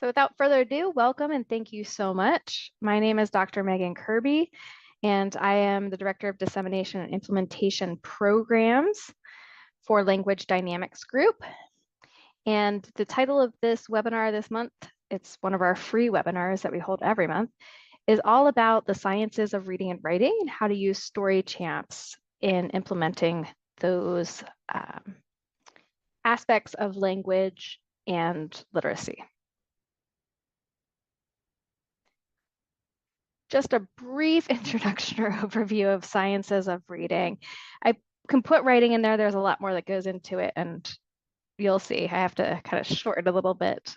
So without further ado, welcome and thank you so much. My name is Dr. Megan Kirby, and I am the Director of Dissemination and Implementation Programs for Language Dynamics Group. And the title of this webinar this month, it's one of our free webinars that we hold every month, is all about the sciences of reading and writing and how to use story champs in implementing those aspects of language and literacy. Just a brief introduction or overview of sciences of reading. I can put writing in there. There's a lot more that goes into it, and you'll see I have to kind of shorten a little bit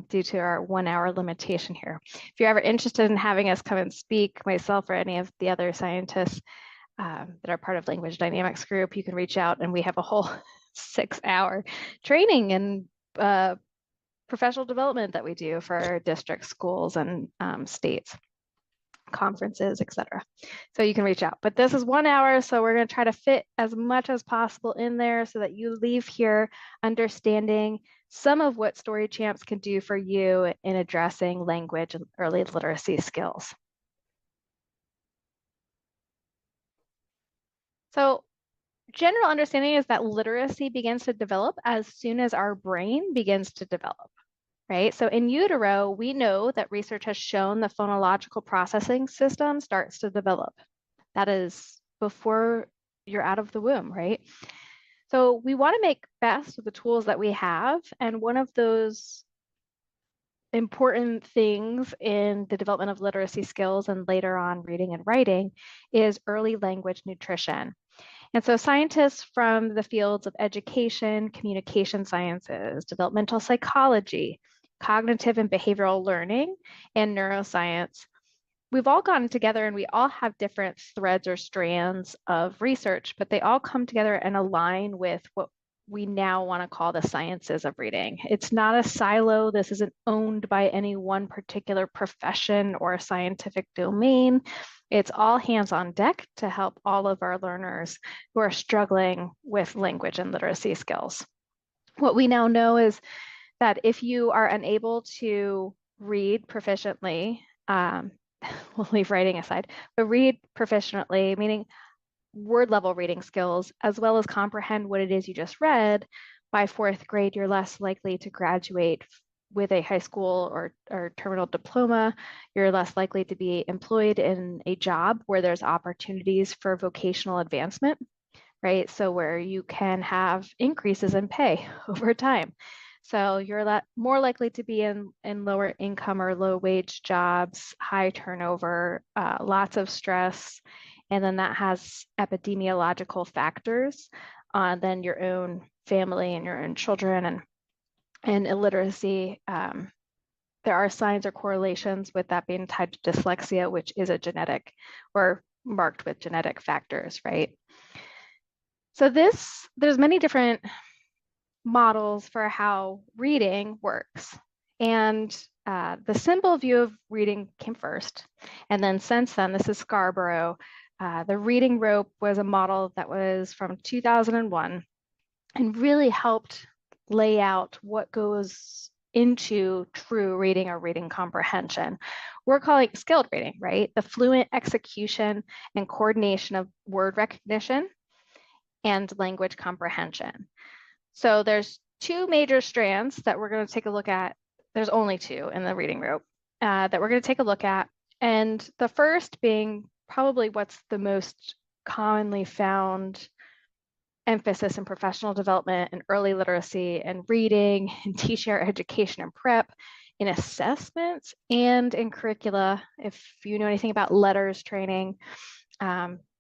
due to our 1 hour limitation here. If you're ever interested in having us come and speak, myself or any of the other scientists that are part of Language Dynamics Group, you can reach out, and we have a whole 6-hour training and professional development that we do for districts, schools, and states, conferences, etc. So you can reach out. But this is 1 hour, so we're going to try to fit as much as possible in there so that you leave here understanding some of what Story Champs can do for you in addressing language and early literacy skills. So general understanding is that literacy begins to develop as soon as our brain begins to develop. Right? So in utero, we know that research has shown the phonological processing system starts to develop. That is before you're out of the womb, right? So we want to make best of the tools that we have. And one of those important things in the development of literacy skills and later on reading and writing is early language nutrition. And so scientists from the fields of education, communication sciences, developmental psychology, cognitive and behavioral learning, and neuroscience, we've all gotten together and we all have different threads or strands of research, but they all come together and align with what we now want to call the sciences of reading. It's not a silo. This isn't owned by any one particular profession or scientific domain. It's all hands on deck to help all of our learners who are struggling with language and literacy skills. What we now know is that if you are unable to read proficiently, we'll leave writing aside, but read proficiently, meaning word level reading skills, as well as comprehend what it is you just read, by 4th grade, you're less likely to graduate with a high school or terminal diploma. You're less likely to be employed in a job where there's opportunities for vocational advancement, right? So where you can have increases in pay over time. So you're a lot more likely to be in lower income or low wage jobs, high turnover, lots of stress. And then that has epidemiological factors on then your own family and your own children and illiteracy. There are signs or correlations with that being tied to dyslexia, which is a genetic or marked with genetic factors, right? So there's many different models for how reading works. And the simple view of reading came first. And then since then, this is Scarborough. The reading rope was a model that was from 2001 and really helped lay out what goes into true reading or reading comprehension. We're calling it skilled reading, right? The fluent execution and coordination of word recognition and language comprehension. So there's 2 major strands that we're going to take a look at. There's only 2 in the reading rope that we're going to take a look at. And the first being probably what's the most commonly found emphasis in professional development and early literacy and reading and teacher education and prep, in assessments and in curricula. If you know anything about letters training,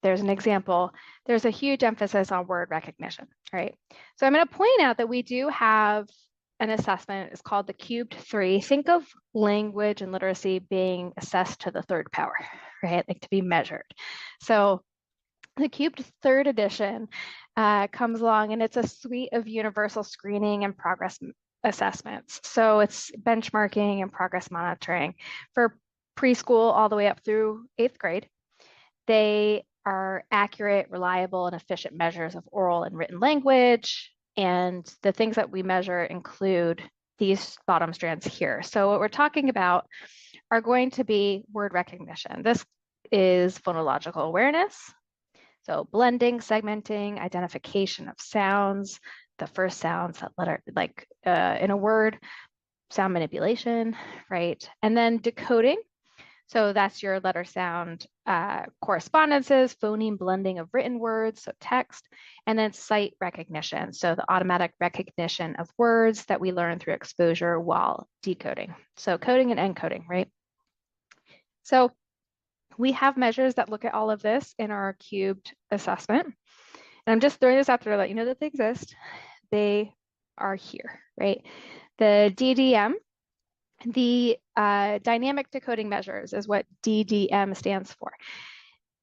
there's an example. There's a huge emphasis on word recognition, right? So I'm going to point out that we do have an assessment. It's called the Cubed 3. Think of language and literacy being assessed to the 3rd power, right? Like to be measured. So the Cubed 3rd edition comes along, and it's a suite of universal screening and progress assessments. So it's benchmarking and progress monitoring for preschool all the way up through 8th grade. They are accurate, reliable, and efficient measures of oral and written language. And the things that we measure include these bottom strands here. So what we're talking about are going to be word recognition. This is phonological awareness. So blending, segmenting, identification of sounds, the first sounds, that letter, like in a word, sound manipulation, right? And then decoding. So that's your letter sound correspondences, phoneme blending of written words, so text, and then sight recognition. So the automatic recognition of words that we learn through exposure while decoding. So coding and encoding, right? So we have measures that look at all of this in our cubed assessment. And I'm just throwing this out there to let you know that they exist. They are here, right? The DDM, the dynamic decoding measures is what DDM stands for.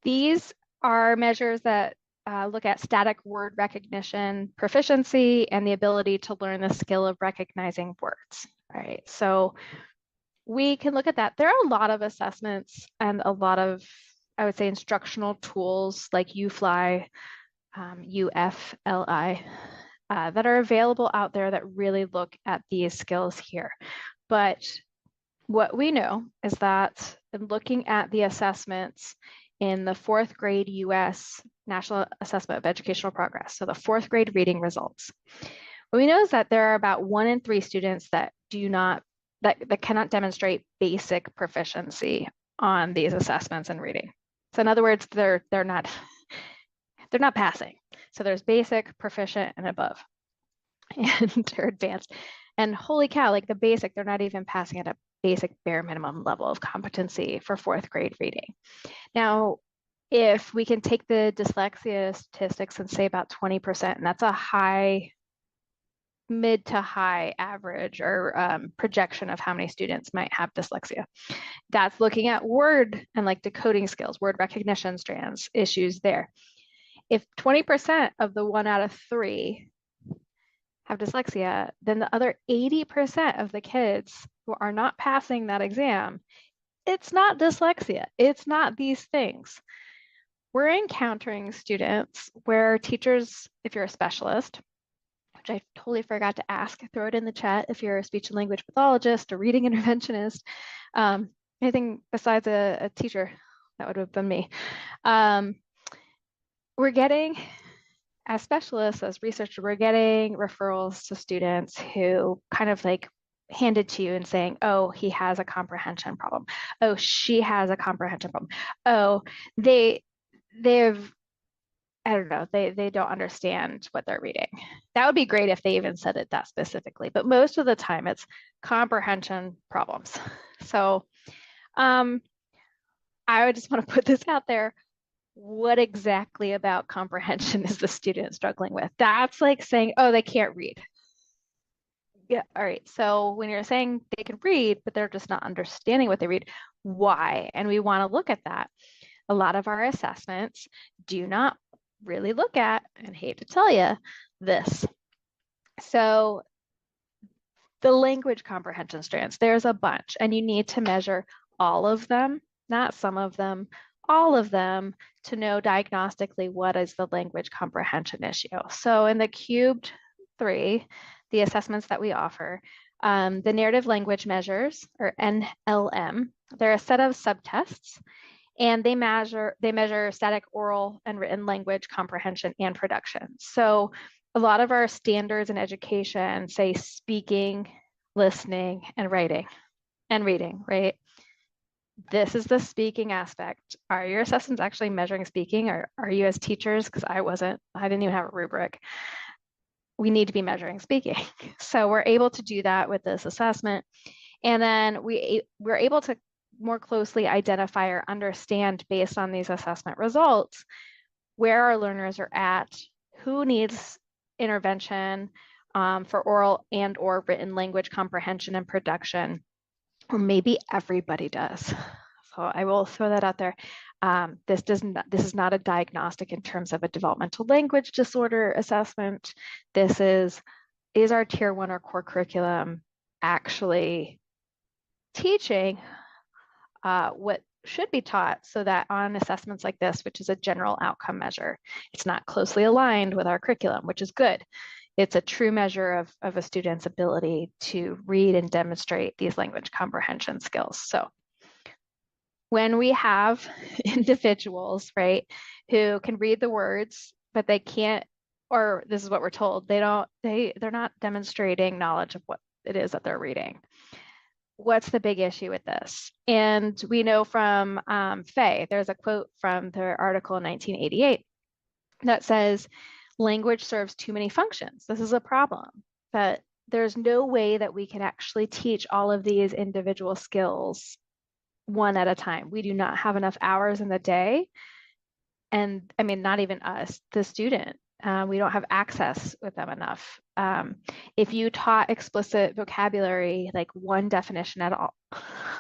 These are measures that look at static word recognition, proficiency, and the ability to learn the skill of recognizing words, right? So we can look at that. There are a lot of assessments and a lot of, I would say, instructional tools like UFLI, UFLI, that are available out there that really look at these skills here. But what we know is that in looking at the assessments in the fourth grade US National Assessment of Educational Progress, so the fourth grade reading results, what we know is that there are about 1 in 3 students that that cannot demonstrate basic proficiency on these assessments in reading. So in other words, they're not passing. So there's basic, proficient, and above, and they're advanced. And holy cow, like the basic, they're not even passing at a basic bare minimum level of competency for fourth grade reading. Now, if we can take the dyslexia statistics and say about 20%, and that's a high, mid to high average or projection of how many students might have dyslexia. That's looking at word and like decoding skills, word recognition strands, issues there. If 20% of the 1 out of 3 have dyslexia, then the other 80% of the kids who are not passing that exam, it's not dyslexia. It's not these things. We're encountering students where teachers, if you're a specialist, which I totally forgot to ask, throw it in the chat if you're a speech and language pathologist, a reading interventionist, anything besides a teacher, that would have been me. We're getting, as specialists, as researchers, we're getting referrals to students who kind of like hand it to you and saying, oh, he has a comprehension problem. Oh, she has a comprehension problem. Oh, they've, I don't know, they don't understand what they're reading. That would be great if they even said it that specifically, but most of the time it's comprehension problems. So I would just want to put this out there. What exactly about comprehension is the student struggling with? That's like saying, oh, they can't read. Yeah, all right. So when you're saying they can read, but they're just not understanding what they read, why? And we want to look at that. A lot of our assessments do not really look at, and hate to tell you, this. So the language comprehension strands, there's a bunch, and you need to measure all of them, not some of them, all of them, to know diagnostically what is the language comprehension issue. So in the cubed 3, the assessments that we offer, the narrative language measures, or NLM, they're a set of subtests, and they measure static oral and written language comprehension and production. So a lot of our standards in education say speaking, listening, and writing and reading, right? This is the speaking aspect. Are your assessments actually measuring speaking, or are you, as teachers, because I didn't even have a rubric, we need to be measuring speaking. So we're able to do that with this assessment. And then we're able to more closely identify or understand, based on these assessment results, where our learners are at, who needs intervention for oral and or written language comprehension and production, or maybe everybody does. So I will throw that out there. This is not a diagnostic in terms of a developmental language disorder assessment. This is our tier 1 or core curriculum actually teaching what should be taught, so that on assessments like this, which is a general outcome measure, it's not closely aligned with our curriculum, which is good. It's a true measure of a student's ability to read and demonstrate these language comprehension skills. So when we have individuals, right, who can read the words, but they can't, or this is what we're told, they're not demonstrating knowledge of what it is that they're reading. What's the big issue with this? And we know from Fay, there's a quote from their article in 1988 that says, language serves too many functions. This is a problem, that there's no way that we can actually teach all of these individual skills one at a time. We do not have enough hours in the day. And I mean, not even us, the student. We don't have access with them enough. If you taught explicit vocabulary, like one definition at all,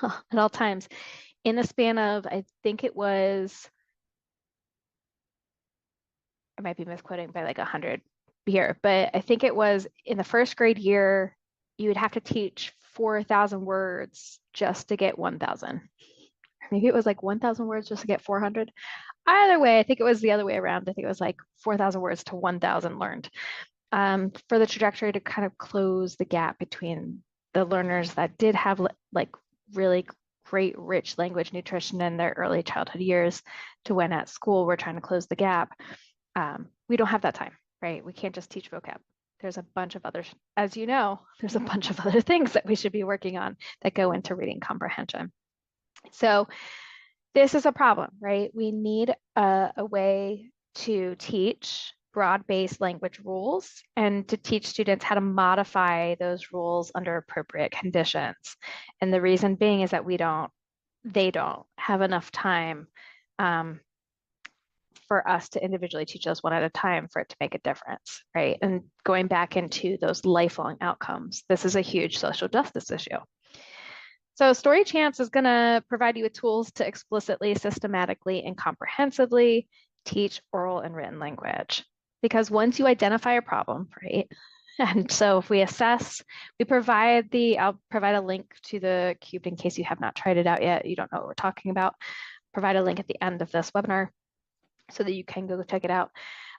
at all times, in the span of, I think it was, I might be misquoting by like 100 here, but I think it was in the first grade year, you would have to teach 4,000 words just to get 1,000. Maybe it was like 1,000 words just to get 400. Either way, I think it was the other way around. I think it was like 4,000 words to 1,000 learned, for the trajectory to kind of close the gap between the learners that did have like really great, rich language nutrition in their early childhood years to when at school we're trying to close the gap. We don't have that time, right? We can't just teach vocab. There's a bunch of others, as you know, there's a bunch of other things that we should be working on that go into reading comprehension. So this is a problem, right? We need a way to teach broad-based language rules and to teach students how to modify those rules under appropriate conditions. And the reason being is that they don't have enough time for us to individually teach those one at a time for it to make a difference, right? And going back into those lifelong outcomes, this is a huge social justice issue. So Story Champs is going to provide you with tools to explicitly, systematically, and comprehensively teach oral and written language. Because once you identify a problem, right? And so if we assess, I'll provide a link to the Cubed in case you have not tried it out yet, you don't know what we're talking about. Provide a link at the end of this webinar so that you can go check it out.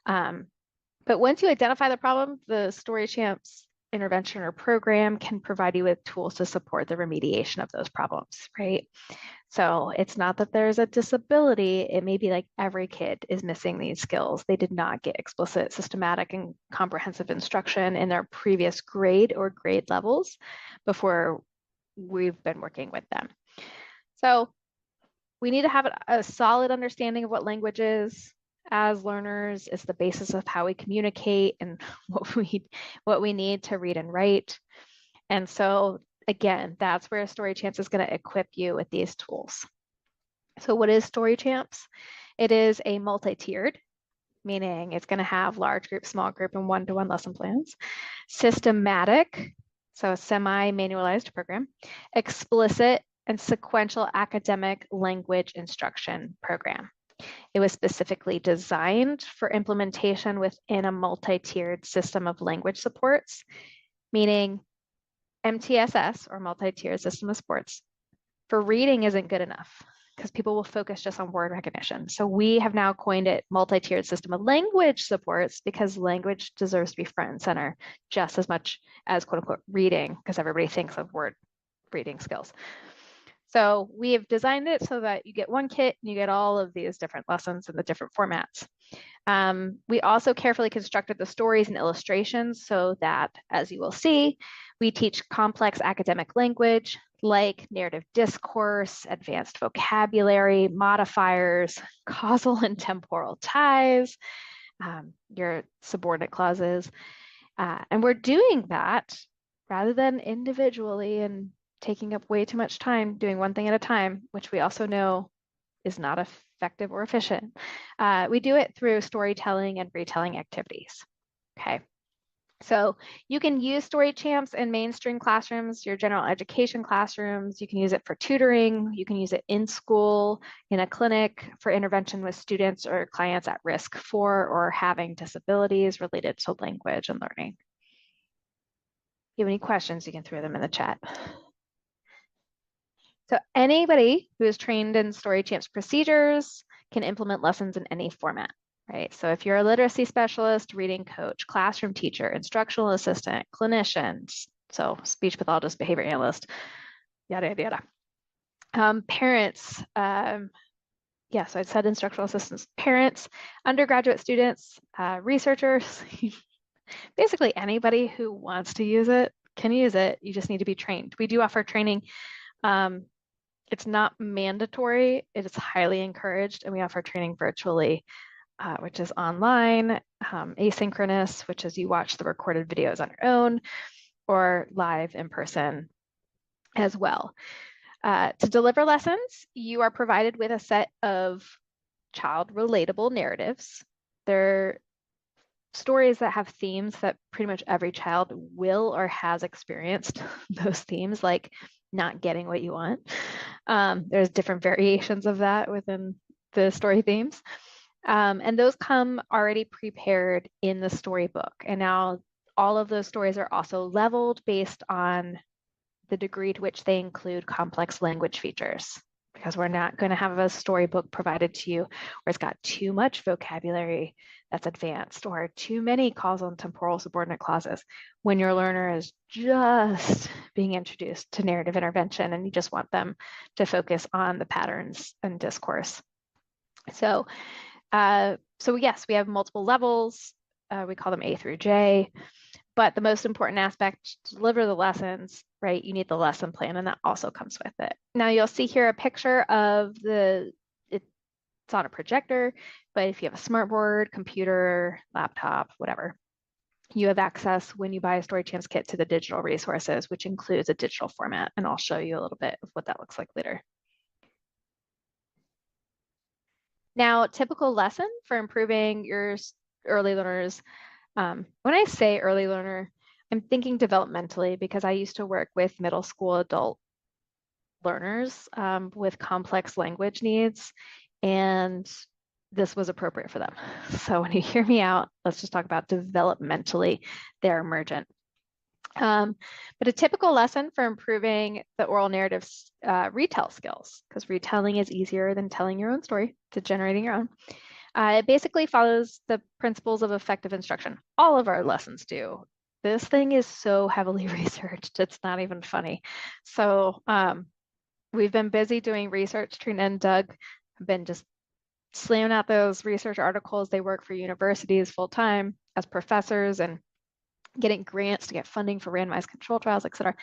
But once you identify the problem, the Story Champs intervention or program can provide you with tools to support the remediation of those problems, right? So it's not that there's a disability. It may be like every kid is missing these skills. They did not get explicit, systematic, and comprehensive instruction in their previous grade or grade levels before we've been working with them. So we need to have a solid understanding of what language is. As learners, it's the basis of how we communicate and what we need to read and write. And so again, that's where Story Champs is going to equip you with these tools. So what is Story Champs? It is a multi-tiered, meaning it's going to have large group, small group, and one-to-one lesson plans. Systematic, so a semi-manualized program. Explicit and sequential academic language instruction program. It was specifically designed for implementation within a multi-tiered system of language supports, meaning MTSS, or multi-tiered system of supports, for reading isn't good enough because people will focus just on word recognition. So we have now coined it multi-tiered system of language supports because language deserves to be front and center just as much as quote unquote reading, because everybody thinks of word reading skills. So we have designed it so that you get one kit and you get all of these different lessons in the different formats. We also carefully constructed the stories and illustrations so that, as you will see, we teach complex academic language like narrative discourse, advanced vocabulary, modifiers, causal and temporal ties, your subordinate clauses. And we're doing that rather than individually and taking up way too much time doing one thing at a time, which we also know is not effective or efficient. We do it through storytelling and retelling activities. Okay, so you can use Story Champs in mainstream classrooms, your general education classrooms. You can use it for tutoring. You can use it in school, in a clinic, for intervention with students or clients at risk for or having disabilities related to language and learning. If you have any questions, you can throw them in the chat. So anybody who is trained in Story Champs procedures can implement lessons in any format. right? So if you're a literacy specialist, reading coach, classroom teacher, instructional assistant, clinicians, so speech pathologist, behavior analyst, yada, yada, yada. Parents, yeah, so I said instructional assistants, parents, undergraduate students, researchers, basically anybody who wants to use it can use it. You just need to be trained. We do offer training. It's not mandatory. It is highly encouraged, and we offer training virtually, which is online, asynchronous, which is you watch the recorded videos on your own, or live in person as well. To deliver lessons, you are provided with a set of child relatable narratives. They're stories that have themes that pretty much every child will or has experienced those themes, like not getting what you want. There's different variations of that within the story themes. And those come already prepared in the storybook. And now all of those stories are also leveled based on the degree to which they include complex language features, because we're not going to have a storybook provided to you where it's got too much vocabulary that's advanced or too many causal and temporal subordinate clauses when your learner is just being introduced to narrative intervention and you just want them to focus on the patterns and discourse. So yes, we have multiple levels. We call them A through J. But the most important aspect to deliver the lessons, right, you need the lesson plan, and that also comes with it. Now you'll see here a picture of it's on a projector, but if you have a smartboard, computer, laptop, whatever, you have access when you buy a Story Champs kit to the digital resources, which includes a digital format, and I'll show you a little bit of what that looks like later. Now, typical lesson for improving your early learners. When I say early learner, I'm thinking developmentally because I used to work with middle school adult learners with complex language needs, and this was appropriate for them. So when you hear me out, let's just talk about developmentally, they're emergent. But a typical lesson for improving the oral narrative's retell skills, because retelling is easier than telling your own story to generating your own. It basically follows the principles of effective instruction. All of our lessons do. This thing is so heavily researched, it's not even funny. So we've been busy doing research. Trina and Doug have been just slamming out those research articles. They work for universities full time as professors and getting grants to get funding for randomized control trials, et cetera,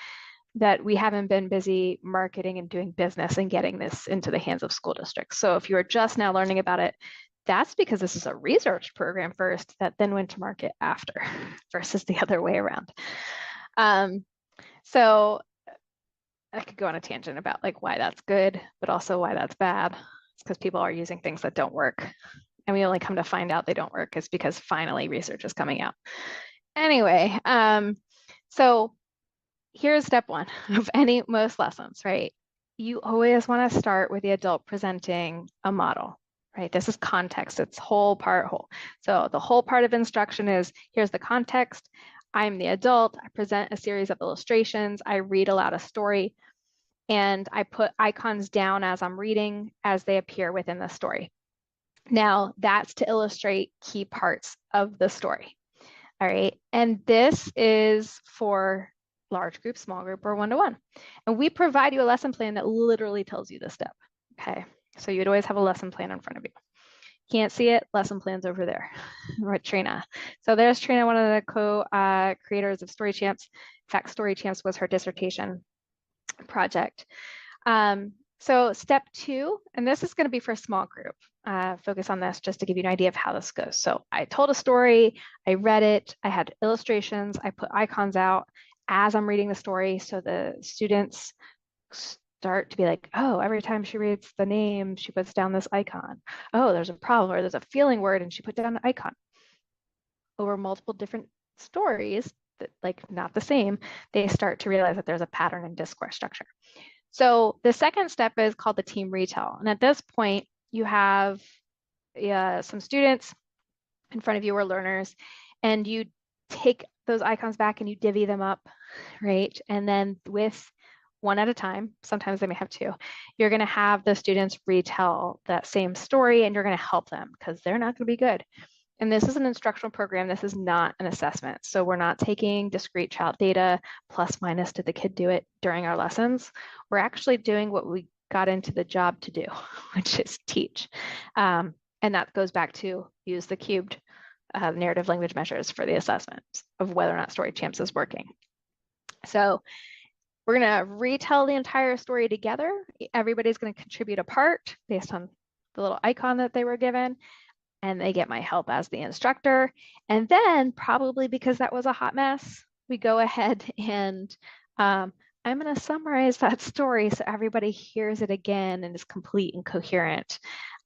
that we haven't been busy marketing and doing business and getting this into the hands of school districts. So if you're just now learning about it, that's because this is a research program first that then went to market after versus the other way around. So I could go on a tangent about like why that's good, but also why that's bad. It's because people are using things that don't work. And we only come to find out they don't work is because finally research is coming out. Anyway, so here's step one of most lessons, right? You always want to start with the adult presenting a model. Right? This is context. It's whole part whole. So the whole part of instruction is here's the context. I'm the adult. I present a series of illustrations. I read aloud a story, and I put icons down as I'm reading as they appear within the story. Now that's to illustrate key parts of the story. All right. And this is for large group, small group, or one-to-one. And we provide you a lesson plan that literally tells you this step. Okay. So you'd always have a lesson plan in front of you. Can't see it, lesson plan's over there with Trina. So there's Trina, one of the co-creators of Story Champs. In fact, Story Champs was her dissertation project. So step two, and this is going to be for a small group. Focus on this just to give you an idea of how this goes. So I told a story, I read it, I had illustrations, I put icons out as I'm reading the story so the students start to be like, oh, every time she reads the name, she puts down this icon. Oh, there's a problem or there's a feeling word and she put down an icon. Over multiple different stories that like not the same, they start to realize that there's a pattern in discourse structure. So the second step is called the team retell. And at this point, you have some students in front of you or learners, and you take those icons back and you divvy them up, right? And then with one at a time. Sometimes they may have two. You're going to have the students retell that same story, and you're going to help them because they're not going to be good. And this is an instructional program. This is not an assessment. So we're not taking discrete child data plus minus did the kid do it during our lessons. We're actually doing what we got into the job to do, which is teach. And that goes back to use the cubed narrative language measures for the assessment of whether or not Story Champs is working. So we're going to retell the entire story together. Everybody's going to contribute a part based on the little icon that they were given. And they get my help as the instructor. And then probably because that was a hot mess, we go ahead and I'm going to summarize that story so everybody hears it again and is complete and coherent.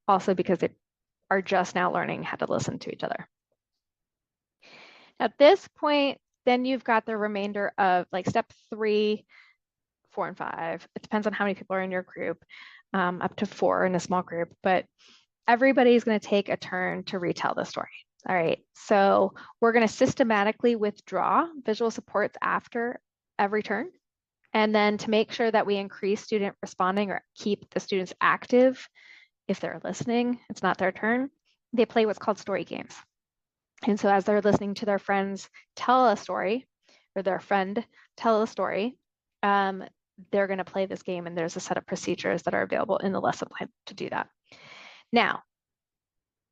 Also because they are just now learning how to listen to each other. At this point, then you've got the remainder of like step 3, 4, and 5. It depends on how many people are in your group, up to 4 in a small group, but everybody's going to take a turn to retell the story. All right, so we're going to systematically withdraw visual supports after every turn. And then to make sure that we increase student responding or keep the students active, if they're listening, it's not their turn, they play what's called story games. And so as they're listening to their friends tell a story, or their friend tell a story, they're going to play this game, and there's a set of procedures that are available in the lesson plan to do that. Now,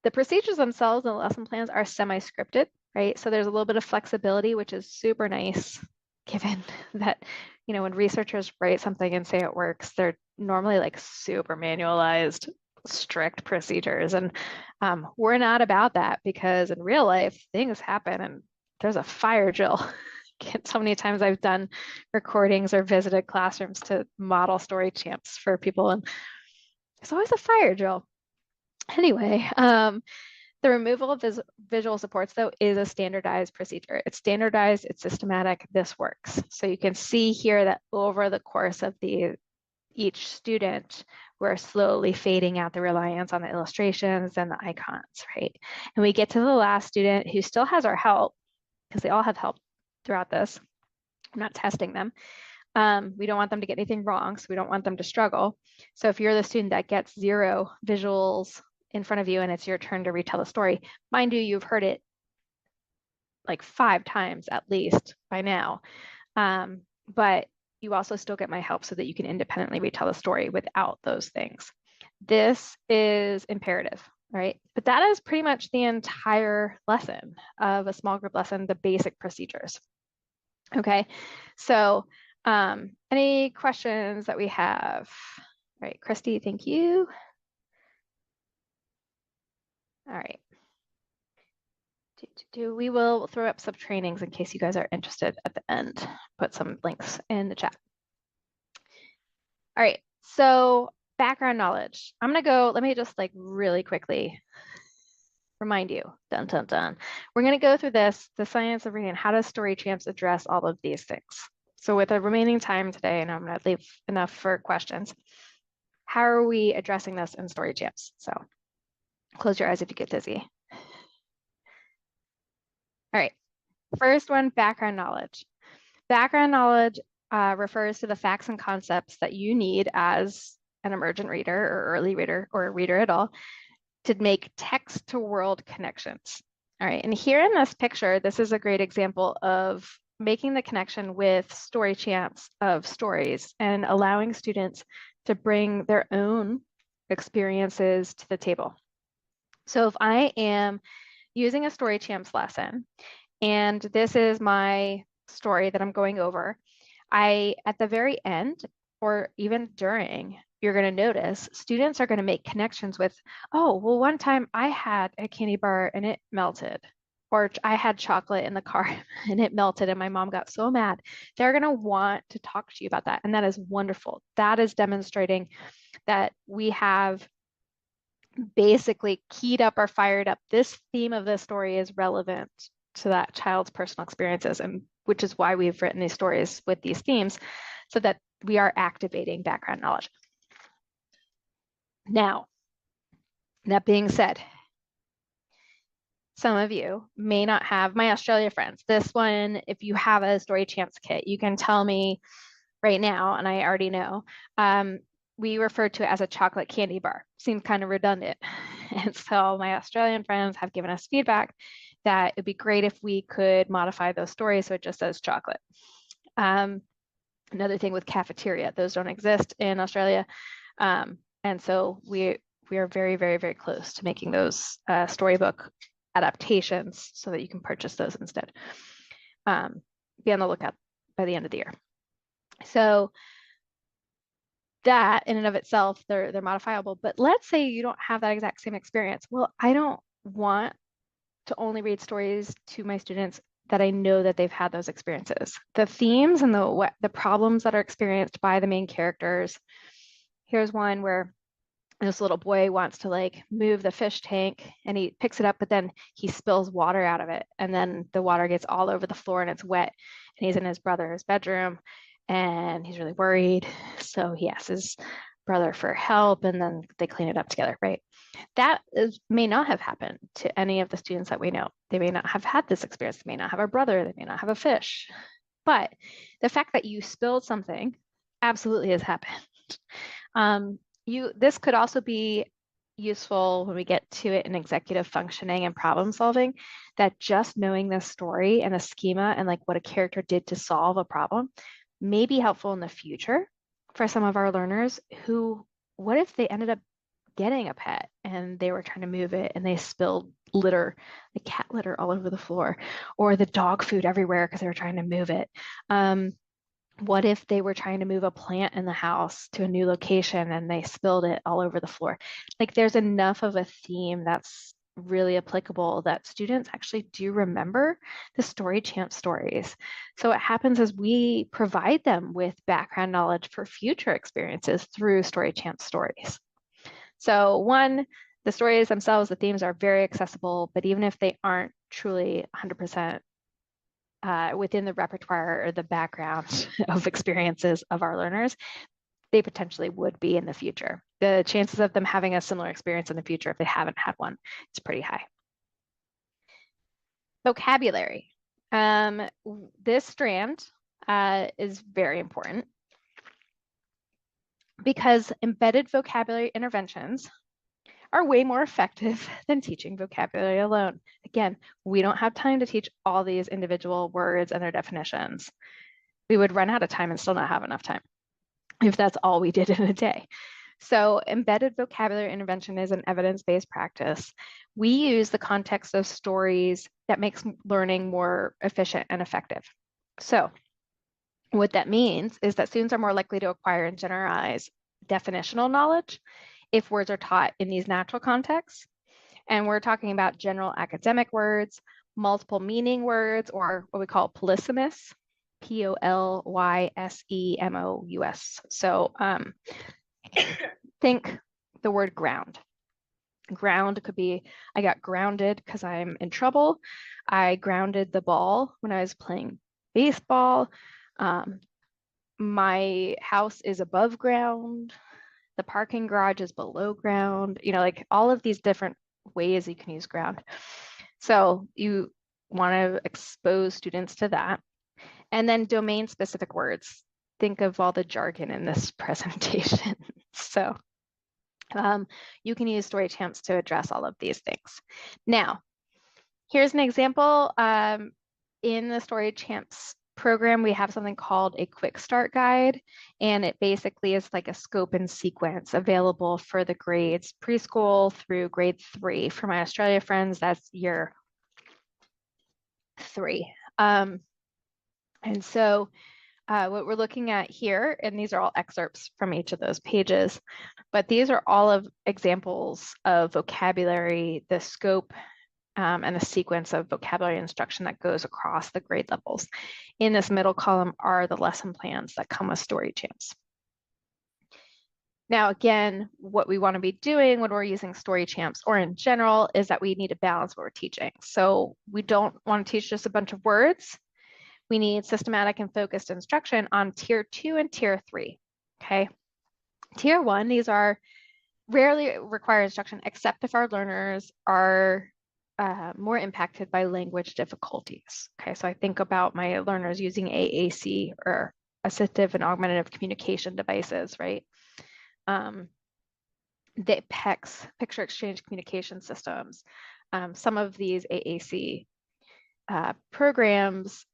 the procedures themselves and the lesson plans are semi-scripted, right? So there's a little bit of flexibility, which is super nice, given that, you know, when researchers write something and say it works, they're normally like super manualized, strict procedures. And we're not about that because in real life, things happen and there's a fire drill. So many times I've done recordings or visited classrooms to model Story Champs for people, and there's always a fire drill. Anyway, the removal of visual supports, though, is a standardized procedure. It's standardized, it's systematic, this works. So you can see here that over the course of each student, we're slowly fading out the reliance on the illustrations and the icons, right? And we get to the last student who still has our help, because they all have help throughout this. I'm not testing them. We don't want them to get anything wrong, so we don't want them to struggle. So if you're the student that gets 0 visuals in front of you and it's your turn to retell the story, mind you, you've heard it like 5 times at least by now, but you also still get my help so that you can independently retell the story without those things. This is imperative, right? But that is pretty much the entire lesson of a small group lesson, the basic procedures. Okay, so any questions that we have? All right, Christy, thank you. All right. We will throw up some trainings in case you guys are interested at the end. Put some links in the chat. All right, so background knowledge. I'm gonna go, let me just like really quickly remind you, dun, dun, dun. We're gonna go through this, the science of reading, how does Story Champs address all of these things? So with the remaining time today, and I'm gonna leave enough for questions, how are we addressing this in Story Champs? So close your eyes if you get dizzy. All right, first one, background knowledge. Background knowledge refers to the facts and concepts that you need as an emergent reader or early reader or a reader at all to make text to world connections. All right, and here in this picture, this is a great example of making the connection with Story Champs of stories and allowing students to bring their own experiences to the table. So if I am using a Story Champs lesson, and this is my story that I'm going over, at the very end, or even during, you're going to notice students are going to make connections with, oh, well, one time I had a candy bar and it melted, or I had chocolate in the car and it melted and my mom got so mad. They're going to want to talk to you about that. And that is wonderful. That is demonstrating that we have basically keyed up or fired up. This theme of this story is relevant to that child's personal experiences, and which is why we've written these stories with these themes, so that we are activating background knowledge. Now, that being said, some of you may not have my Australia friends. This one, if you have a Story Champs kit, you can tell me, right now, and I already know, we refer to it as a chocolate candy bar. Seems kind of redundant. And so my Australian friends have given us feedback that it'd be great if we could modify those stories so it just says chocolate. Another thing with cafeteria, those don't exist in Australia. And so we are very, very, very close to making those storybook adaptations so that you can purchase those instead. Be on the lookout by the end of the year. So that in and of itself, they're modifiable. But let's say you don't have that exact same experience. Well, I don't want to only read stories to my students that I know that they've had those experiences. The themes and the problems that are experienced by the main characters. Here's one where this little boy wants to like move the fish tank and he picks it up, but then he spills water out of it. And then the water gets all over the floor and it's wet. And he's in his brother's bedroom and he's really worried. So he asks his brother for help and then they clean it up together, right? That may not have happened to any of the students that we know. They may not have had this experience. They may not have a brother. They may not have a fish. But the fact that you spilled something absolutely has happened. This could also be useful when we get to it in executive functioning and problem solving, that just knowing this story and a schema and like what a character did to solve a problem may be helpful in the future for some of our learners who, what if they ended up getting a pet and they were trying to move it and they spilled litter, the cat litter all over the floor, or the dog food everywhere because they were trying to move it. What if they were trying to move a plant in the house to a new location and they spilled it all over the floor? Like there's enough of a theme that's really applicable that students actually do remember the story champ stories. So what happens is we provide them with background knowledge for future experiences through story champ stories. So one, the stories themselves, the themes are very accessible, but even if they aren't truly 100% within the repertoire or the background of experiences of our learners, they potentially would be in the future. The chances of them having a similar experience in the future, if they haven't had one, is pretty high. Vocabulary. This strand is very important because embedded vocabulary interventions are way more effective than teaching vocabulary alone. Again, we don't have time to teach all these individual words and their definitions. We would run out of time and still not have enough time if that's all we did in a day. So embedded vocabulary intervention is an evidence-based practice. We use the context of stories that makes learning more efficient and effective. So what that means is that students are more likely to acquire and generalize definitional knowledge if words are taught in these natural contexts. And we're talking about general academic words, multiple meaning words, or what we call polysemous, Polyssemous. So think the word ground. Ground could be, I got grounded because I'm in trouble. I grounded the ball when I was playing baseball. My house is above ground. The parking garage is below ground, like all of these different ways you can use ground. So you want to expose students to that. And then domain specific words. Think of all the jargon in this presentation. So you can use story champs to address all of these things. Now, here's an example. In the story champs program, we have something called a quick start guide, and it basically is like a scope and sequence available for the grades preschool through grade 3. For my Australia friends, that's year 3. And so what we're looking at here, and these are all excerpts from each of those pages, but these are all of examples of vocabulary, the scope and the sequence of vocabulary instruction that goes across the grade levels. In this middle column are the lesson plans that come with story champs. Now, again, what we want to be doing when we're using story champs or in general is that we need to balance what we're teaching. So we don't want to teach just a bunch of words. We need systematic and focused instruction on tier 2 and tier 3, okay? Tier 1, these are rarely require instruction except if our learners are more impacted by language difficulties. Okay, so I think about my learners using AAC or assistive and augmentative communication devices, right? The PECs, picture exchange communication systems. Some of these AAC programs,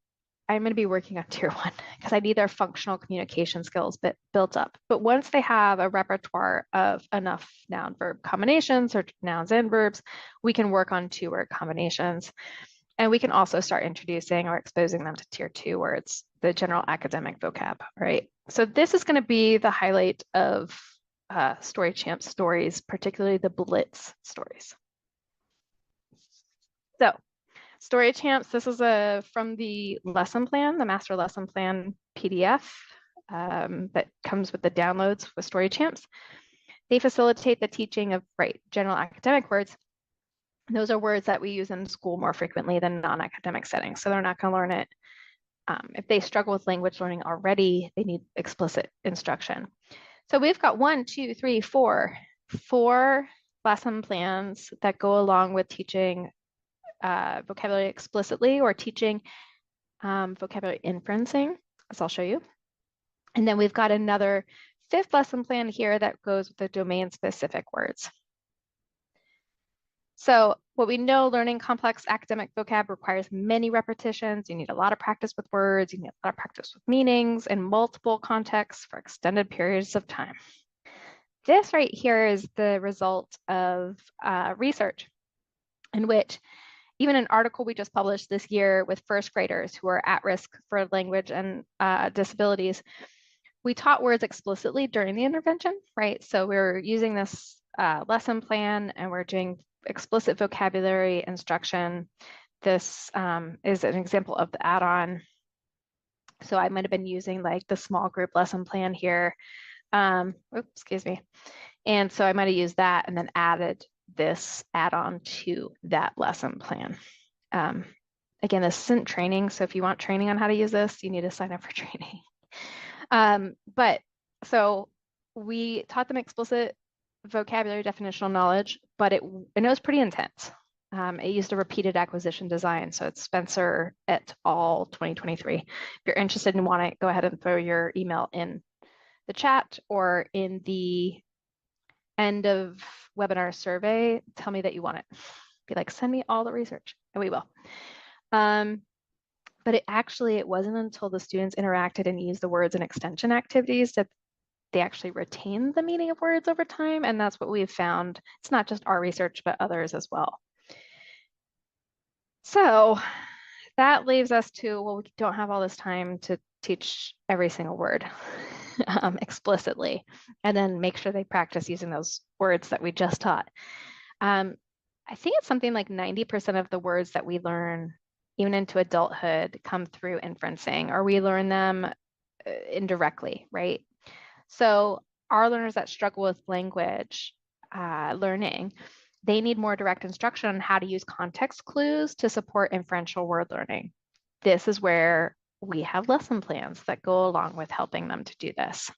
I'm going to be working on tier 1 because I need their functional communication skills built up. But once they have a repertoire of enough noun verb combinations or nouns and verbs, we can work on 2-word combinations. And we can also start introducing or exposing them to tier 2 words, the general academic vocab, right? So this is going to be the highlight of Story Champ stories, particularly the Blitz stories. So Story Champs, this is from the lesson plan, the master lesson plan PDF that comes with the downloads with Story Champs. They facilitate the teaching of general academic words. Those are words that we use in school more frequently than non-academic settings, so they're not going to learn it. If they struggle with language learning already, they need explicit instruction. So we've got 4 lesson plans that go along with teaching vocabulary explicitly or teaching vocabulary inferencing, as I'll show you. And then we've got another 5th lesson plan here that goes with the domain-specific words. So what we know, learning complex academic vocab requires many repetitions. You need a lot of practice with words. You need a lot of practice with meanings in multiple contexts for extended periods of time. This right here is the result of research in which even an article we just published this year with 1st graders who are at risk for language and disabilities, we taught words explicitly during the intervention, right? So we're using this lesson plan and we're doing explicit vocabulary instruction. This is an example of the add-on. So I might have been using like the small group lesson plan here. Oops, excuse me. And so I might have used that and then added this add-on to that lesson plan. Again, this isn't training. So if you want training on how to use this, you need to sign up for training. But so we taught them explicit vocabulary definitional knowledge, but it was pretty intense. It used a repeated acquisition design. So it's Spencer et al. 2023. If you're interested and want it, go ahead and throw your email in the chat or in the end of webinar survey. Tell me that you want it. Be like, send me all the research, and we will. But it wasn't until the students interacted and used the words and extension activities that they actually retained the meaning of words over time. And that's what we've found. It's not just our research, but others as well. So that leaves us to, well, we don't have all this time to teach every single word explicitly, and then make sure they practice using those words that we just taught. I think it's something like 90% of the words that we learn, even into adulthood, come through inferencing, or we learn them indirectly, right? So our learners that struggle with language learning, they need more direct instruction on how to use context clues to support inferential word learning. This is where we have lesson plans that go along with helping them to do this.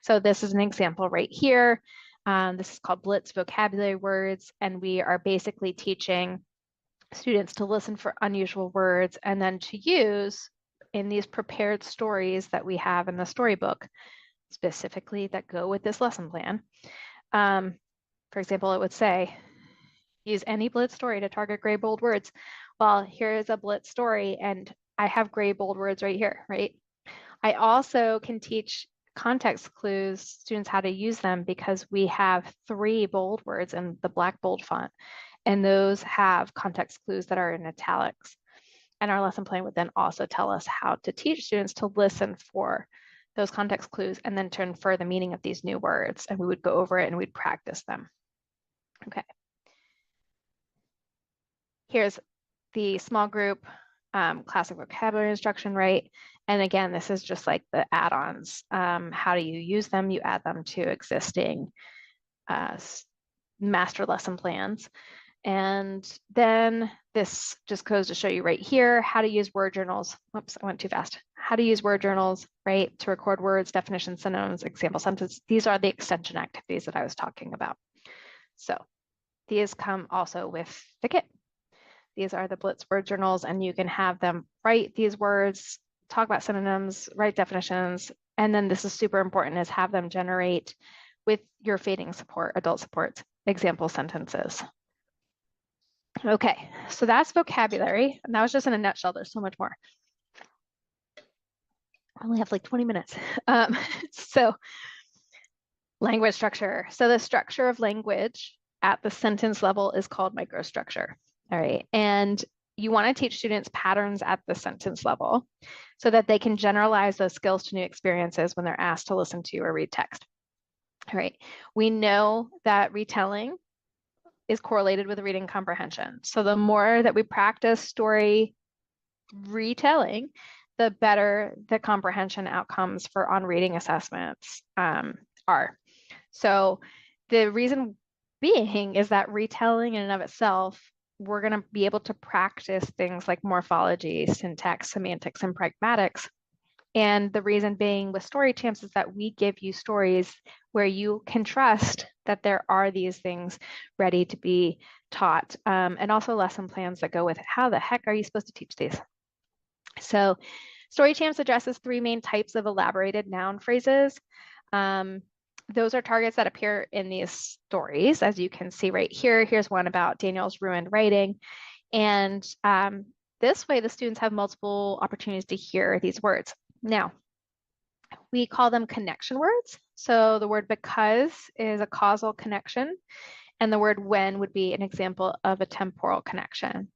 So this is an example right here. This is called Blitz vocabulary words, and we are basically teaching students to listen for unusual words and then to use in these prepared stories that we have in the storybook, specifically that go with this lesson plan. For example, it would say, use any Blitz story to target gray bold words. Well, here is a Blitz story, and I have gray bold words right here, right? I also can teach context clues, students how to use them, because we have 3 bold words in the black bold font, and those have context clues that are in italics. And our lesson plan would then also tell us how to teach students to listen for those context clues and then to infer the meaning of these new words. And we would go over it and we'd practice them. Okay. Here's the small group classic vocabulary instruction, right? And again, this is just like the add-ons. How do you use them? You add them to existing master lesson plans. And then this just goes to show you right here how to use word journals. Oops, I went too fast. How to use word journals, right? To record words, definitions, synonyms, example sentences. These are the extension activities that I was talking about. So these come also with the kit. These are the Blitz word journals, and you can have them write these words talk about synonyms, write definitions, and then this is super important, is have them generate with your fading support, adult support, example sentences. Okay, so that's vocabulary. And that was just in a nutshell. There's so much more. I only have like 20 minutes. So language structure. So the structure of language at the sentence level is called microstructure. All right. And you want to teach students patterns at the sentence level so that they can generalize those skills to new experiences when they're asked to listen to or read text. All right. We know that retelling is correlated with reading comprehension. So the more that we practice story retelling, the better the comprehension outcomes for on reading assessments are. So the reason being is that retelling in and of itself, we're going to be able to practice things like morphology, syntax, semantics, and pragmatics. And the reason being with story champs is that we give you stories where you can trust that there are these things ready to be taught, and also lesson plans that go with it. How the heck are you supposed to teach these? So story champs addresses three main types of elaborated noun phrases. Those are targets that appear in these stories, as you can see right here. Here's one about Daniel's ruined writing. And this way, the students have multiple opportunities to hear these words. Now, we call them connection words. So the word because is a causal connection, and the word when would be an example of a temporal connection.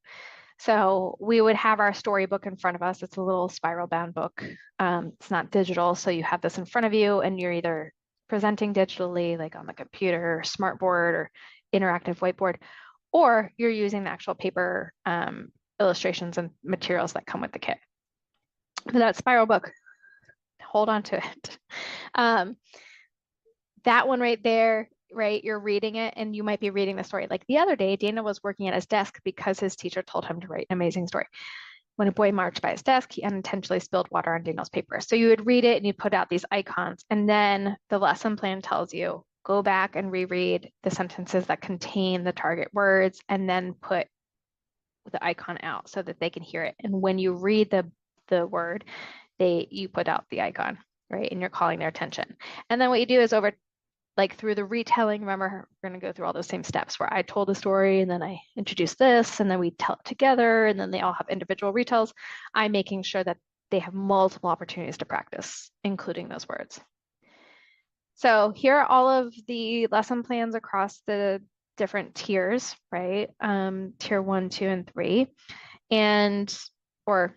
So we would have our storybook in front of us. It's a little spiral bound book. It's not digital, so you have this in front of you and you're either presenting digitally, like on the computer, or smartboard, or interactive whiteboard, or you're using the actual paper illustrations and materials that come with the kit. But that spiral book, hold on to it. That one right there, right? You're reading it and you might be reading the story. Like the other day, Dana was working at his desk because his teacher told him to write an amazing story. When a boy marched by his desk, he unintentionally spilled water on Daniel's paper. So you would read it and you put out these icons, and then the lesson plan tells you, go back and reread the sentences that contain the target words and then put the icon out so that they can hear it. And when you read the word, you put out the icon, right? And you're calling their attention. And then what you do is through the retelling, remember, we're going to go through all those same steps where I told the story and then I introduced this and then we tell it together and then they all have individual retells. I'm making sure that they have multiple opportunities to practice, including those words. So here are all of the lesson plans across the different tiers, right? Tier 1, 2, and 3, or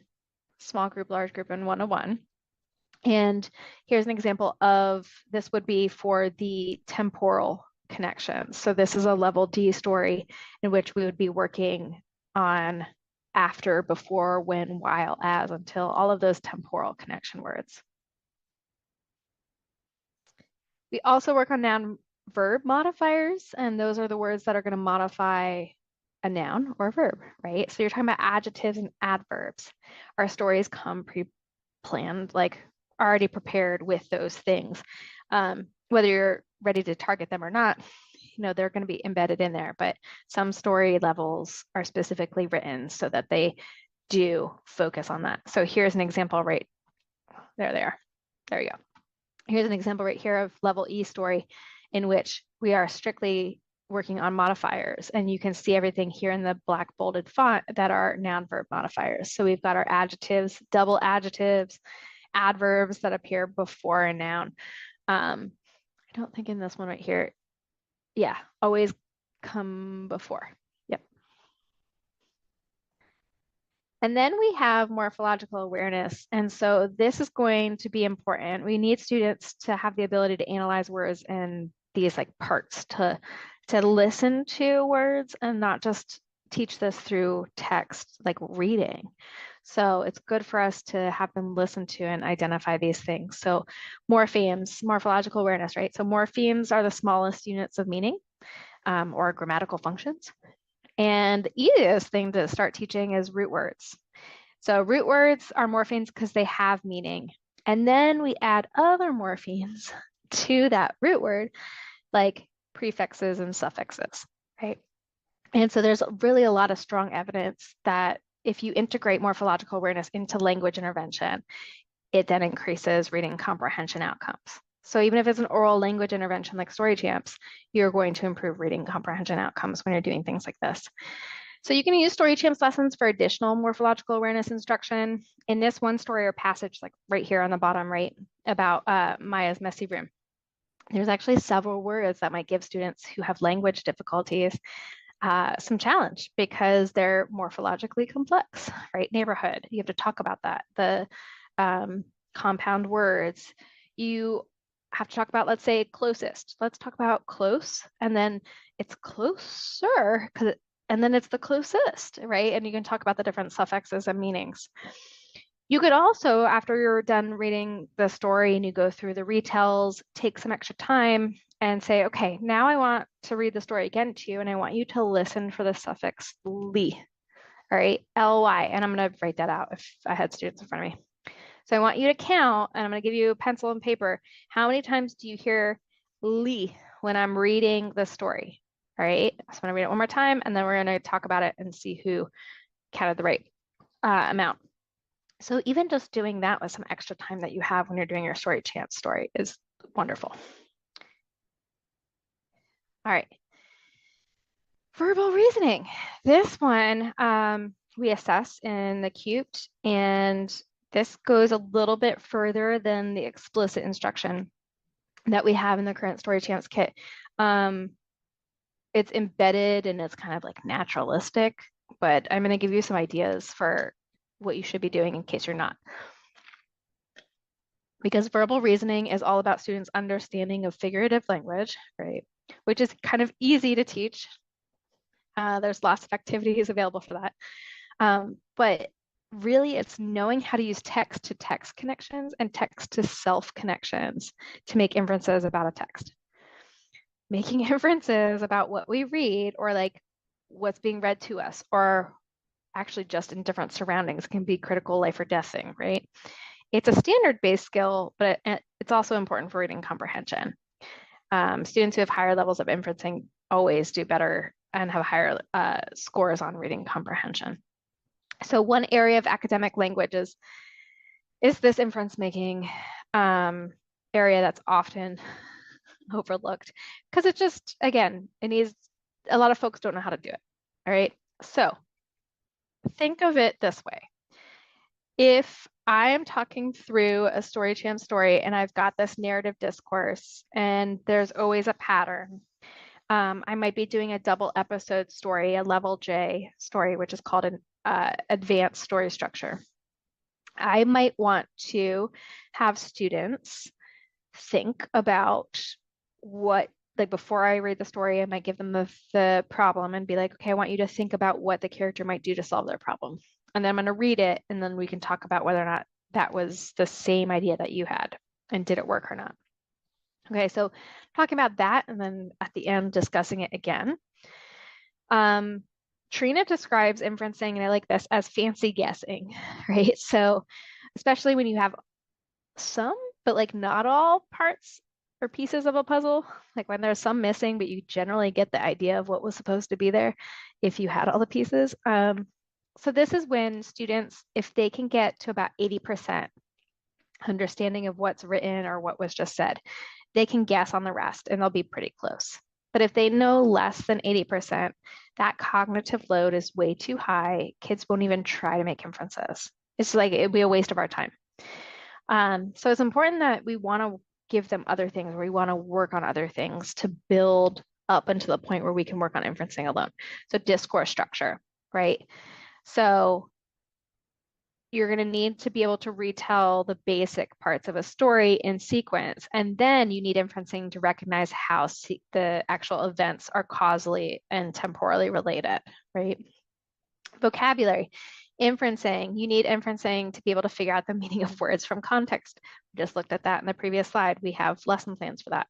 small group, large group, and 101. And here's an example of this would be for the temporal connection. So this is a level D story in which we would be working on after, before, when, while, as, until, all of those temporal connection words. We also work on noun verb modifiers, and those are the words that are going to modify a noun or a verb, right? So you're talking about adjectives and adverbs. Our stories come pre-planned, like already prepared with those things. Whether you're ready to target them or not, they're going to be embedded in there, but some story levels are specifically written so that they do focus on that. So here's an example right there. There you go. Here's an example right here of level E story in which we are strictly working on modifiers, and you can see everything here in the black bolded font that are noun verb modifiers. So we've got our adjectives, double adjectives, adverbs that appear before a noun. I don't think in this one right here, yeah, always come before. Yep. And then we have morphological awareness. And so this is going to be important. We need students to have the ability to analyze words in these parts, to listen to words and not just teach this through text, like reading. So it's good for us to have them listen to and identify these things. So morphemes, morphological awareness, right? So morphemes are the smallest units of meaning, or grammatical functions. And the easiest thing to start teaching is root words. So root words are morphemes because they have meaning. And then we add other morphemes to that root word, like prefixes and suffixes, right? And so there's really a lot of strong evidence that if you integrate morphological awareness into language intervention, it then increases reading comprehension outcomes. So even if it's an oral language intervention like Story Champs, you're going to improve reading comprehension outcomes when you're doing things like this. So you can use Story Champs lessons for additional morphological awareness instruction. In this one story or passage, like right here on the bottom right, about Maya's messy room, there's actually several words that might give students who have language difficulties some challenge because they're morphologically complex, right? Neighborhood, you have to talk about that. The compound words, you have to talk about, let's say, closest. Let's talk about close, and then it's closer, and then it's the closest, right? And you can talk about the different suffixes and meanings. You could also, after you're done reading the story and you go through the retells, take some extra time and say, okay, now I want to read the story again to you, and I want you to listen for the suffix li, all right, ly, and I'm going to write that out if I had students in front of me. So I want you to count, and I'm going to give you a pencil and paper. How many times do you hear li when I'm reading the story? All right, so I'm going to read it one more time, and then we're going to talk about it and see who counted the right amount. So even just doing that with some extra time that you have when you're doing your Story Champs story is wonderful. All right. Verbal reasoning. This one we assess in the cubed, and this goes a little bit further than the explicit instruction that we have in the current Story Champs kit. It's embedded and it's kind of like naturalistic, but I'm going to give you some ideas for what you should be doing in case you're not. Because verbal reasoning is all about students' understanding of figurative language, right? Which is kind of easy to teach. There's lots of activities available for that. But really, it's knowing how to use text-to-text connections and text-to-self connections to make inferences about a text. Making inferences about what we read, or like what's being read to us, or actually just in different surroundings, can be critical life or death thing, right? It's a standard-based skill, but it's also important for reading comprehension. Students who have higher levels of inferencing always do better and have higher scores on reading comprehension. So one area of academic language is this inference making area that's often overlooked because it just, again, it needs, a lot of folks don't know how to do it. All right, so think of it this way. If I am talking through a Story Champ story and I've got this narrative discourse and there's always a pattern, I might be doing a double episode story, a level J story, which is called an advanced story structure. I might want to have students think about what, like before I read the story, I might give them the problem and be like, okay, I want you to think about what the character might do to solve their problem. And then I'm going to read it, and then we can talk about whether or not that was the same idea that you had and did it work or not. Okay, so talking about that, and then at the end discussing it again. Trina describes inferencing, and I like this, as fancy guessing, right? So especially when you have some, but like not all parts or pieces of a puzzle, like when there's some missing, but you generally get the idea of what was supposed to be there if you had all the pieces. So this is when students, if they can get to about 80% understanding of what's written or what was just said, they can guess on the rest and they'll be pretty close. But if they know less than 80%, that cognitive load is way too high. Kids won't even try to make inferences. It's like, it'd be a waste of our time. So it's important that we want to give them other things, or we want to work on other things to build up until the point where we can work on inferencing alone. So discourse structure, right? So you're going to need to be able to retell the basic parts of a story in sequence, and then you need inferencing to recognize how the actual events are causally and temporally related, right? Vocabulary. Inferencing, you need inferencing to be able to figure out the meaning of words from context. We just looked at that in the previous slide. We have lesson plans for that.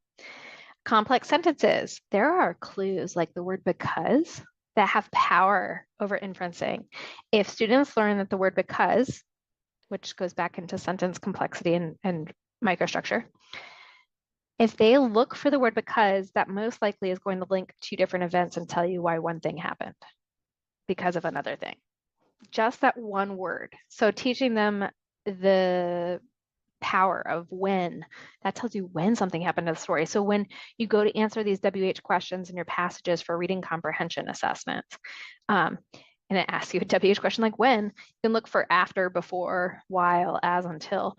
Complex sentences. There are clues like the word because that have power over inferencing. If students learn that the word because, which goes back into sentence complexity and microstructure, if they look for the word because, that most likely is going to link two different events and tell you why one thing happened because of another thing. just that one word. So teaching them the power of when, that tells you when something happened to the story. So when you go to answer these WH questions in your passages for reading comprehension assessments, and it asks you a WH question like when, you can look for after, before, while, as, until.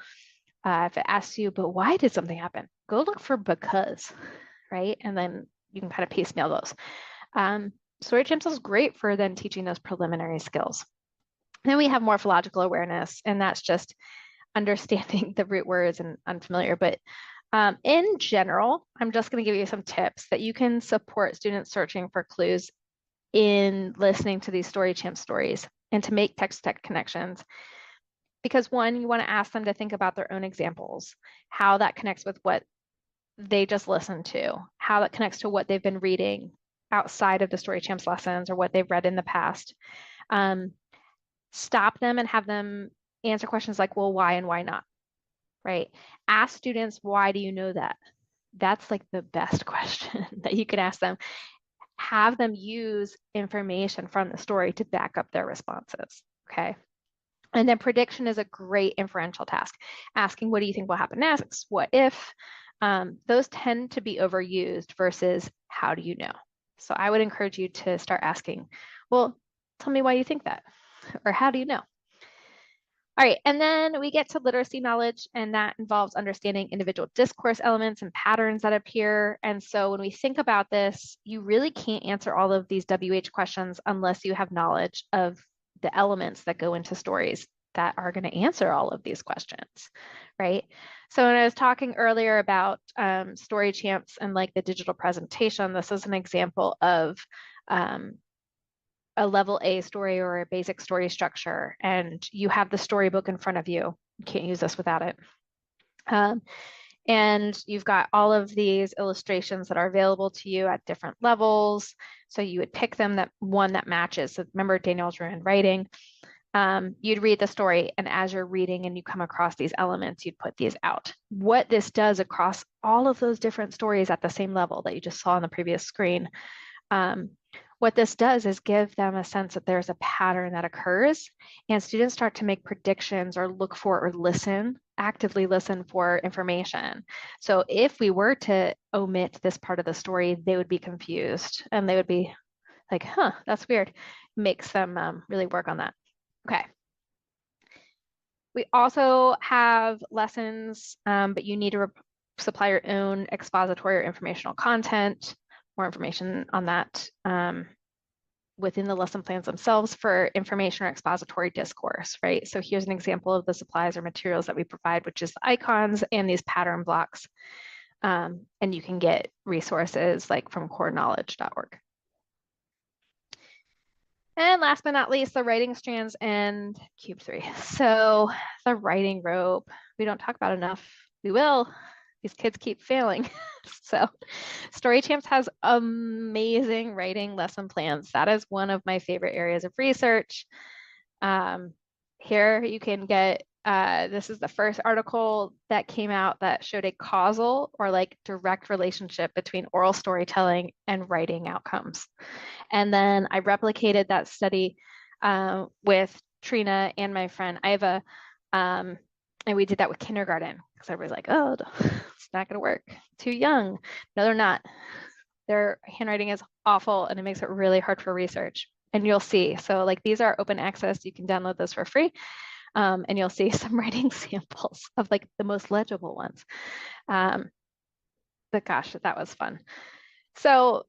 If it asks you, but why did something happen? Go look for because, right? And then you can kind of piecemeal those. Story chimps is great for then teaching those preliminary skills. Then we have morphological awareness, and that's just understanding the root words and unfamiliar. But in general, I'm just going to give you some tips that you can support students searching for clues in listening to these story chimp stories and to make text-to-text connections. Because one, you want to ask them to think about their own examples, how that connects with what they just listened to, how that connects to what they've been reading outside of the story champs lessons or what they've read in the past. Stop them and have them answer questions like, well, why and why not, right? Ask students, why do you know that? That's like the best question that you could ask them. Have them use information from the story to back up their responses, okay? And then prediction is a great inferential task. Asking, what do you think will happen next? What if? Those tend to be overused versus how do you know? So I would encourage you to start asking, well, tell me why you think that, or how do you know? All right, and then we get to literacy knowledge, and that involves understanding individual discourse elements and patterns that appear. And so when we think about this, you really can't answer all of these WH questions unless you have knowledge of the elements that go into stories that are going to answer all of these questions, right? So when I was talking earlier about story champs and like the digital presentation, this is an example of a level A story or a basic story structure, and you have the storybook in front of you. You can't use this without it. And you've got all of these illustrations that are available to you at different levels. So you would pick them that one that matches. So remember Daniel's ruined writing. You'd read the story, and as you're reading and you come across these elements, you'd put these out. What this does across all of those different stories at the same level that you just saw on the previous screen, what this does is give them a sense that there's a pattern that occurs, and students start to make predictions or look for or listen, actively listen for information. So if we were to omit this part of the story, they would be confused and they would be like, huh, that's weird. Makes them really work on that. Okay. We also have lessons, but you need to supply your own expository or informational content. More information on that within the lesson plans themselves for information or expository discourse, right? So here's an example of the supplies or materials that we provide, which is the icons and these pattern blocks. And you can get resources like from coreknowledge.org. And last but not least, the writing strands and cube 3. So the writing rope, we don't talk about enough. We will. These kids keep failing. So Story Champs has amazing writing lesson plans. That is one of my favorite areas of research. Here you can get, this is the first article that came out that showed a causal or like direct relationship between oral storytelling and writing outcomes. And then I replicated that study with Trina and my friend Iva, and we did that with kindergarten because everybody's like, oh, it's not going to work. Too young. No, they're not. Their handwriting is awful, and it makes it really hard for research. And you'll see. So like these are open access. You can download this for free. And you'll see some writing samples of like the most legible ones. But gosh, that was fun. So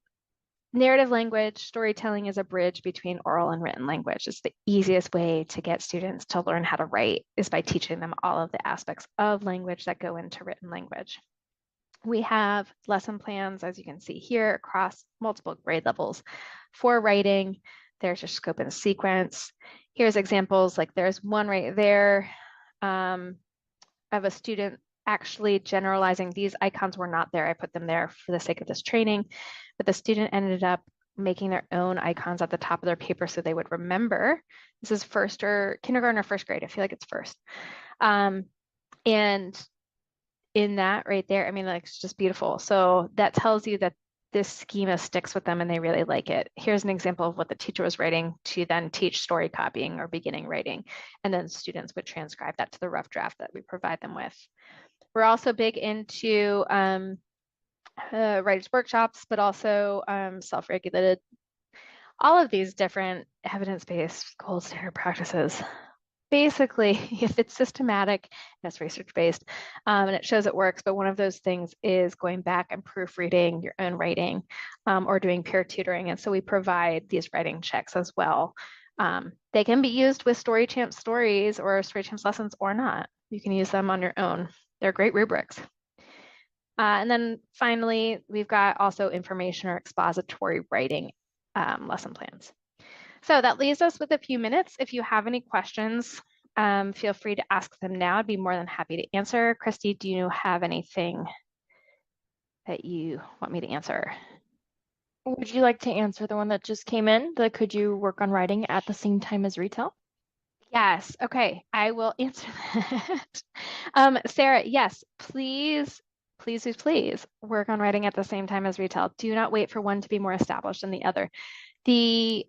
narrative language storytelling is a bridge between oral and written language. It's the easiest way to get students to learn how to write is by teaching them all of the aspects of language that go into written language. We have lesson plans, as you can see here, across multiple grade levels for writing. There's your scope and sequence. Here's examples, like there's one right there of a student actually generalizing. These icons were not there. I put them there for the sake of this training, but the student ended up making their own icons at the top of their paper so they would remember. This is first or kindergarten or first grade. I feel like it's first. And in that right there, I mean, like, it's just beautiful. So that tells you that this schema sticks with them and they really like it. Here's an example of what the teacher was writing to then teach story copying or beginning writing. And then students would transcribe that to the rough draft that we provide them with. We're also big into writers' workshops, but also self-regulated, all of these different evidence-based gold standard practices. Basically, if it's systematic, it's research-based, and it shows it works, but one of those things is going back and proofreading your own writing or doing peer tutoring. And so we provide these writing checks as well. They can be used with Story Champs stories or Story Champs lessons or not. You can use them on your own. They're great rubrics. And then finally, we've got also information or expository writing lesson plans. So that leaves us with a few minutes. If you have any questions, feel free to ask them now. I'd be more than happy to answer. Christy, do you have anything that you want me to answer? Would you like to answer the one that just came in? The could you work on writing at the same time as retail? Yes. Okay. I will answer that. Sarah, yes, please, please, please, please work on writing at the same time as retail. Do not wait for one to be more established than the other. The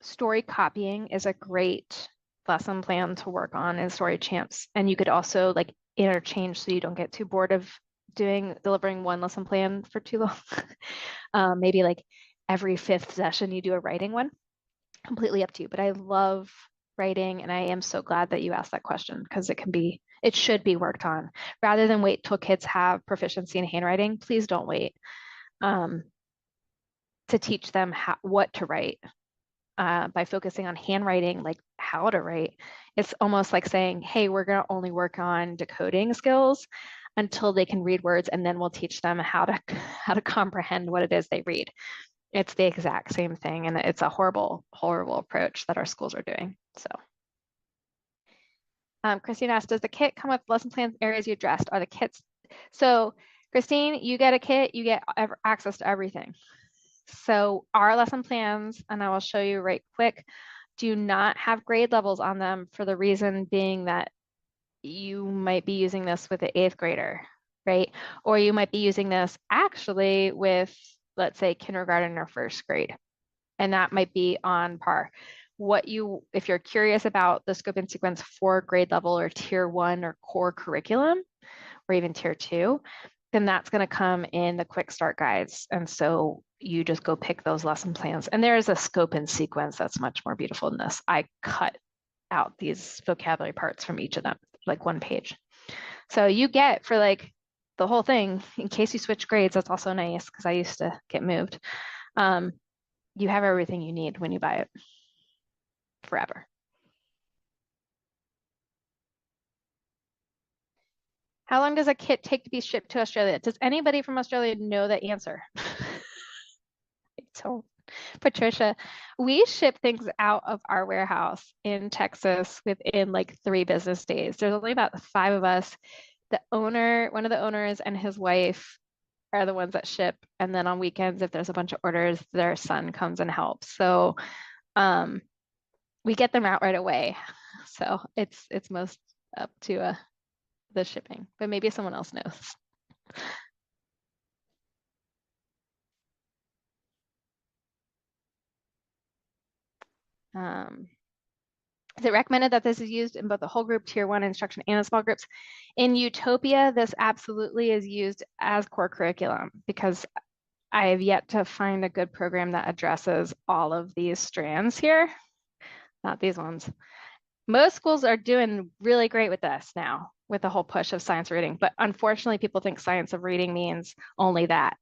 story copying is a great lesson plan to work on in Story Champs. And you could also like interchange so you don't get too bored of delivering one lesson plan for too long. Maybe like every fifth session you do a writing one. Completely up to you. But I love writing and I am so glad that you asked that question because it should be worked on. Rather than wait till kids have proficiency in handwriting, please don't wait to teach them what to write. By focusing on handwriting, like how to write, it's almost like saying, hey, we're going to only work on decoding skills until they can read words, and then we'll teach them how to comprehend what it is they read. It's the exact same thing, and it's a horrible, horrible approach that our schools are doing. So, Christine asked, does the kit come with lesson plans, areas you addressed? Are the kits? So, Christine, you get a kit, you get access to everything. So our lesson plans, and I will show you right quick, do not have grade levels on them for the reason being that you might be using this with an 8th grader, right? Or you might be using this actually with, let's say, kindergarten or 1st grade, and that might be on par. If you're curious about the scope and sequence for grade level or tier 1 or core curriculum, or even tier 2, then that's going to come in the quick start guides. And so you just go pick those lesson plans. And there is a scope and sequence that's much more beautiful than this. I cut out these vocabulary parts from each of them, like one page. So you get for like the whole thing, in case you switch grades, that's also nice because I used to get moved. You have everything you need when you buy it forever. How long does a kit take to be shipped to Australia? Does anybody from Australia know the answer? So, Patricia, we ship things out of our warehouse in Texas within like 3 business days. There's only about 5 of us. The owner, one of the owners and his wife are the ones that ship. And then on weekends, if there's a bunch of orders, their son comes and helps. So we get them out right away. So it's most up to the shipping, but maybe someone else knows. Is it recommended that this is used in both the whole group, tier 1 instruction and in small groups? In Utopia, this absolutely is used as core curriculum because I have yet to find a good program that addresses all of these strands here, not these ones. Most schools are doing really great with this now, with the whole push of science reading, but unfortunately people think science of reading means only that.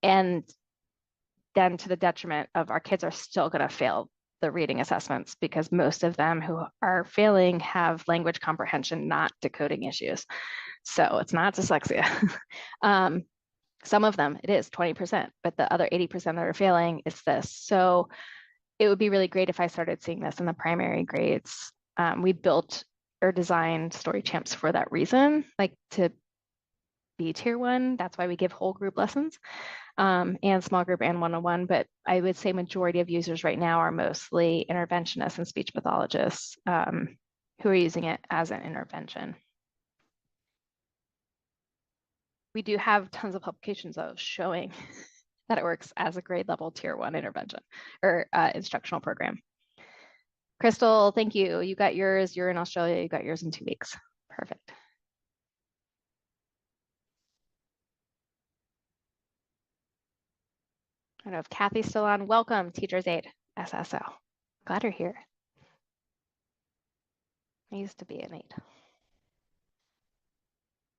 And then to the detriment of our kids are still going to fail the reading assessments because most of them who are failing have language comprehension, not decoding issues. So it's not dyslexia. Some of them, it is 20%, but the other 80% that are failing, it's this. So it would be really great if I started seeing this in the primary grades. We built or designed Story Champs for that reason, like to be tier 1. That's why we give whole group lessons and small group and one-on-one. But I would say majority of users right now are mostly interventionists and speech pathologists who are using it as an intervention. we do have tons of publications though showing that it works as a grade level tier 1 intervention or instructional program. Crystal, thank you. You got yours. You're in Australia. You got yours in 2 weeks. Perfect. I don't know if Kathy's still on. Welcome, Teacher's Aide, SSO. Glad you're here. I used to be an aide.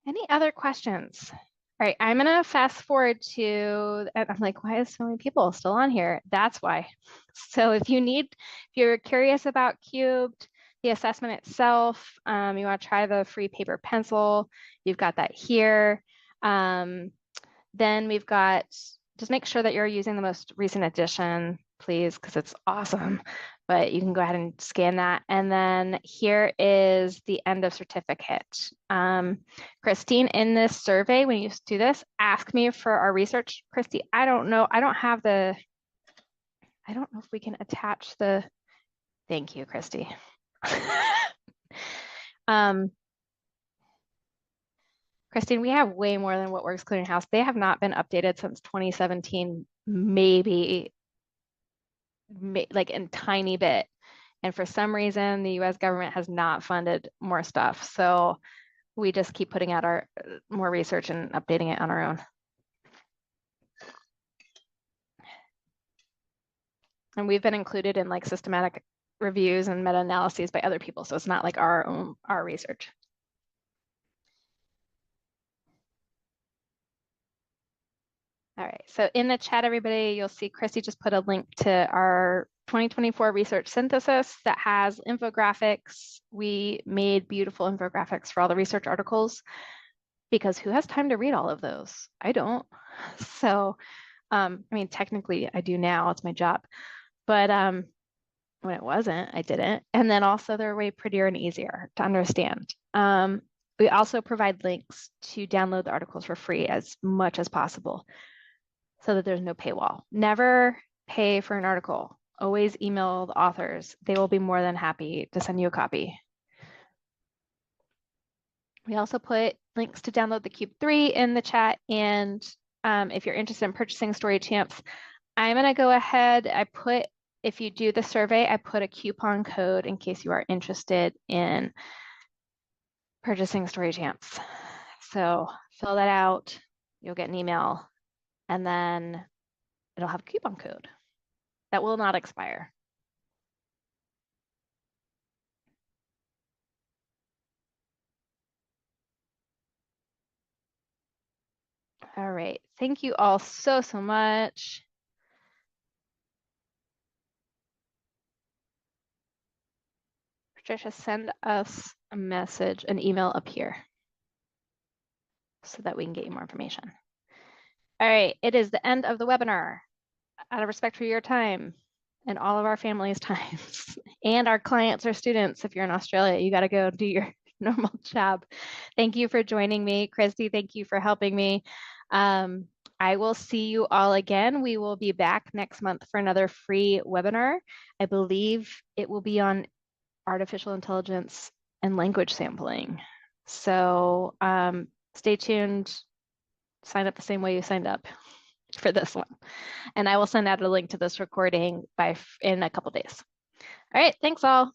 Any other questions? All right, I'm gonna fast forward to, and I'm like, why is so many people still on here? That's why. So if you're curious about Cubed, the assessment itself, you want to try the free paper pencil, you've got that here. Then we've got, just make sure that you're using the most recent edition, please, because it's awesome. But you can go ahead and scan that. And then here is the end of certificate. Christine, in this survey, when you do this, ask me for our research. Christy, I don't know. I don't know if we can attach the, thank you, Christy. Christine, we have way more than What Works Clearinghouse. They have not been updated since 2017, maybe like a tiny bit. And for some reason, the US government has not funded more stuff. So we just keep putting out our more research and updating it on our own. And we've been included in like systematic reviews and meta-analyses by other people. So it's not like our research. All right, so in the chat, everybody, you'll see Christy just put a link to our 2024 research synthesis that has infographics. We made beautiful infographics for all the research articles because who has time to read all of those? I don't. So, I mean, technically I do now, it's my job, but when it wasn't, I didn't. And then also they're way prettier and easier to understand. We also provide links to download the articles for free as much as possible, so that there's no paywall. Never pay for an article. Always email the authors. They will be more than happy to send you a copy. We also put links to download the Cube 3 in the chat. And if you're interested in purchasing Story Champs, I'm gonna go ahead. If you do the survey, I put a coupon code in case you are interested in purchasing Story Champs. So fill that out. You'll get an email. And then it'll have a coupon code that will not expire. All right, thank you all so much. Patricia, send us a message, an email up here so that we can get you more information. All right, it is the end of the webinar. Out of respect for your time and all of our families' times and our clients or students, if you're in Australia, you got to go do your normal job. Thank you for joining me. Christy, thank you for helping me. I will see you all again. We will be back next month for another free webinar. I believe it will be on artificial intelligence and language sampling. So stay tuned. Sign up the same way you signed up for this one. And I will send out a link to this recording in a couple days. All right, thanks all.